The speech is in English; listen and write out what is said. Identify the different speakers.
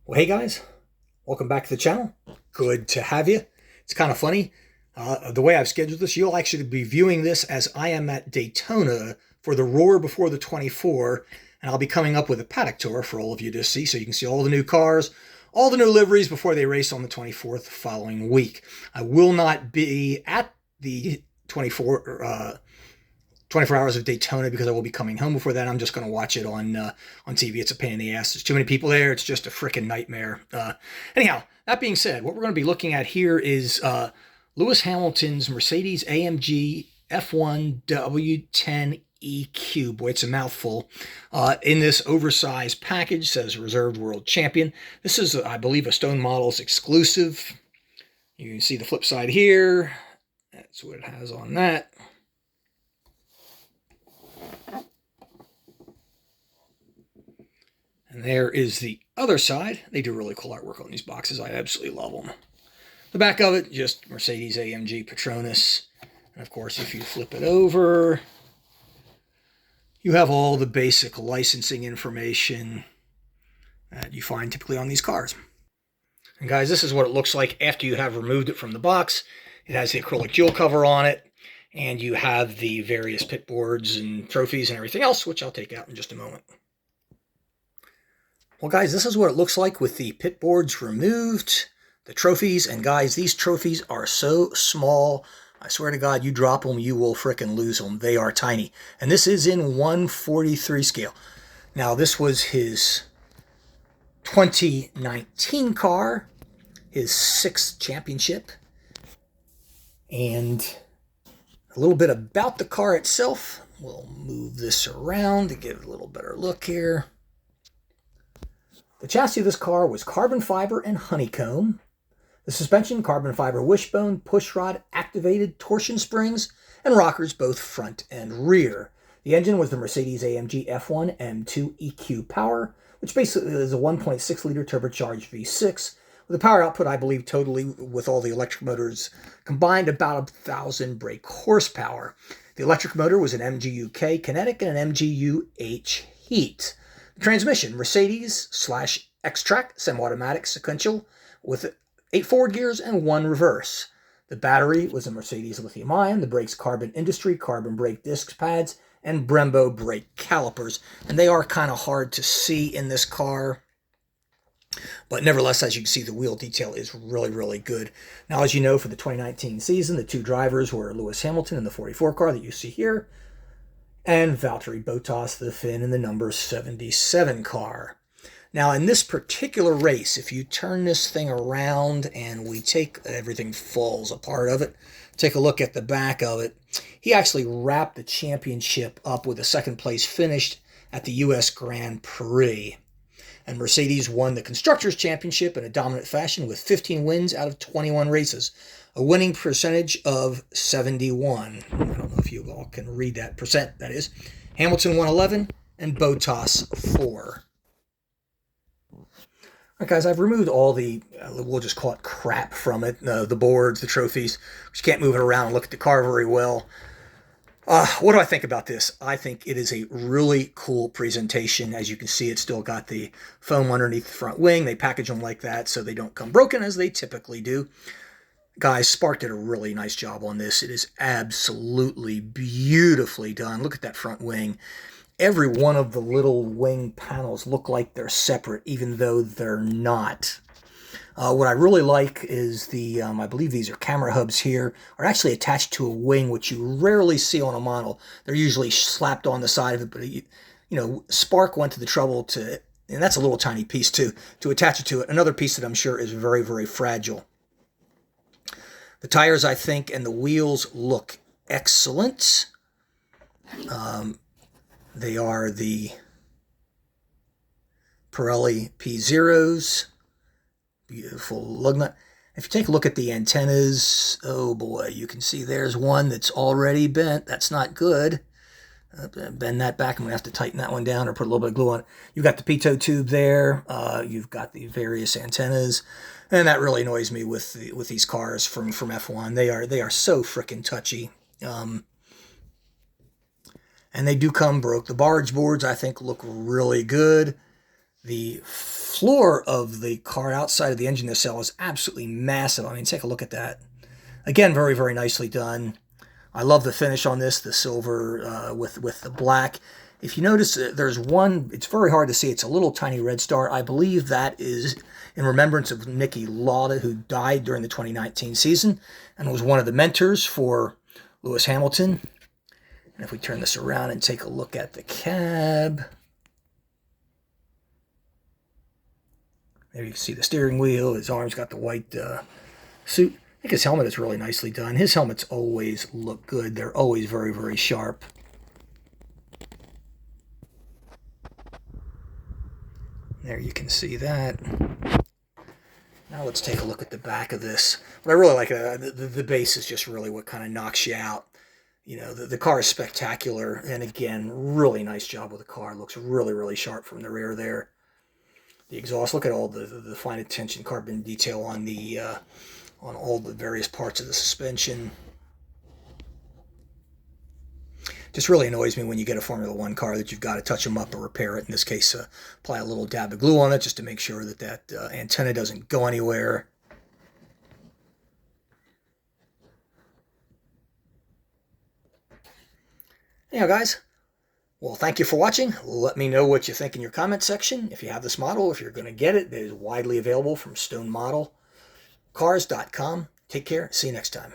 Speaker 1: Well, hey guys, welcome back to the channel. Good to have you. It's kind of funny. The way I've scheduled this, you'll actually be viewing this as I am at Daytona for the Roar Before the 24, and I'll be coming up with a paddock tour for all of you to see, so you can see all the new cars, all the new liveries before they race on the 24th following week. I will not be at the 24 hours of Daytona because I will be coming home before that. I'm just going to watch it on TV. It's a pain in the ass. There's too many people there. It's just a freaking nightmare. Anyhow, that being said, what we're going to be looking at here is Lewis Hamilton's Mercedes AMG F1 W10 EQ. Boy, it's a mouthful. In this oversized package, says Reserved World Champion. This is, I believe, a Stone Models exclusive. You can see the flip side here. That's what it has on that. And there is the other side. They do really cool artwork on these boxes. I absolutely love them. The back of it, just Mercedes AMG Petronas. And of course, if you flip it over, you have all the basic licensing information that you find typically on these cars. And guys, this is what it looks like after you have removed it from the box. It has the acrylic jewel cover on it, and you have the various pit boards and trophies and everything else, which I'll take out in just a moment. Well, guys, this is what it looks like with the pit boards removed, the trophies, and guys, these trophies are so small. I swear to God, you drop them, you will frickin' lose them. They are tiny. And this is in 1/43 scale. Now, this was his 2019 car, his 6th championship. And a little bit about the car itself. We'll move this around to get a little better look here. The chassis of this car was carbon fiber and honeycomb. The suspension, carbon fiber wishbone, pushrod, activated torsion springs, and rockers both front and rear. The engine was the Mercedes AMG F1 M2 EQ Power, which basically is a 1.6-liter turbocharged V6, with a power output, I believe, totally with all the electric motors combined, about 1,000 brake horsepower. The electric motor was an MGU-K kinetic and an MGU-H heat. The transmission, Mercedes/X-Track, semi-automatic sequential with 8 forward gears and 1 reverse. The battery was a Mercedes lithium-ion, the brakes carbon industry, carbon brake disc pads, and Brembo brake calipers. And they are kind of hard to see in this car. But nevertheless, as you can see, the wheel detail is really, really good. Now, as you know, for the 2019 season, the two drivers were Lewis Hamilton in the 44 car that you see here, and Valtteri Bottas, the Finn, in the number 77 car. Now, in this particular race, if you turn this thing around and we take, everything falls apart of it, take a look at the back of it, he actually wrapped the championship up with a second place finish at the U.S. Grand Prix. And Mercedes won the Constructors' Championship in a dominant fashion with 15 wins out of 21 races, a winning percentage of 71. I don't know if you all can read that percent, that is. Hamilton won 11 and Bottas 4. All right, guys, I've removed all the, we'll just call it crap from it, the boards, the trophies. You can't move it around and look at the car very well. What do I think about this? I think it is a really cool presentation. As you can see, it's still got the foam underneath the front wing. They package them like that so they don't come broken as they typically do. Guys, Spark did a really nice job on this. It is absolutely beautifully done. Look at that front wing. Every one of the little wing panels look like they're separate, even though they're not. What I really like is the, I believe these are camera hubs here, are actually attached to a wing, which you rarely see on a model. They're usually slapped on the side of it, but, you know, Spark went to the trouble to, and that's a little tiny piece too, to attach it to it. Another piece that I'm sure is very, very fragile. The tires, I think, and the wheels look excellent. They are the Pirelli P0s. Beautiful lug nut. If you take a look at the antennas, oh boy, you can see there's one that's already bent. That's not good. Bend that back. I'm going to have to tighten that one down or put a little bit of glue on it. You've got the pitot tube there. You've got the various antennas. And that really annoys me with these cars from F1. They are so frickin' touchy. And they do come broke. The barge boards, I think, look really good. The floor of the car outside of the engine nacelle is absolutely massive. I mean, take a look at that. Again, very, very nicely done. I love the finish on this, the silver with the black. If you notice, there's one, it's very hard to see, it's a little tiny red star. I believe that is in remembrance of Niki Lauda, who died during the 2019 season and was one of the mentors for Lewis Hamilton. And if we turn this around and take a look at the cab, there you can see the steering wheel. His arm's got the white suit. I think his helmet is really nicely done. His helmets always look good. They're always very, very sharp. There you can see that. Now let's take a look at the back of this. What I really like, the base is just really what kind of knocks you out. You know, the car is spectacular. And again, really nice job with the car. It looks really, really sharp from the rear there. The exhaust, look at all the fine attention carbon detail on the on all the various parts of the suspension. Just really annoys me when you get a Formula One car that you've got to touch them up or repair it. In this case, apply a little dab of glue on it just to make sure that that antenna doesn't go anywhere. Anyhow, guys, well, thank you for watching. Let me know what you think in your comment section. If you have this model, if you're going to get it, it is widely available from stonemodelcars.com. Take care. See you next time.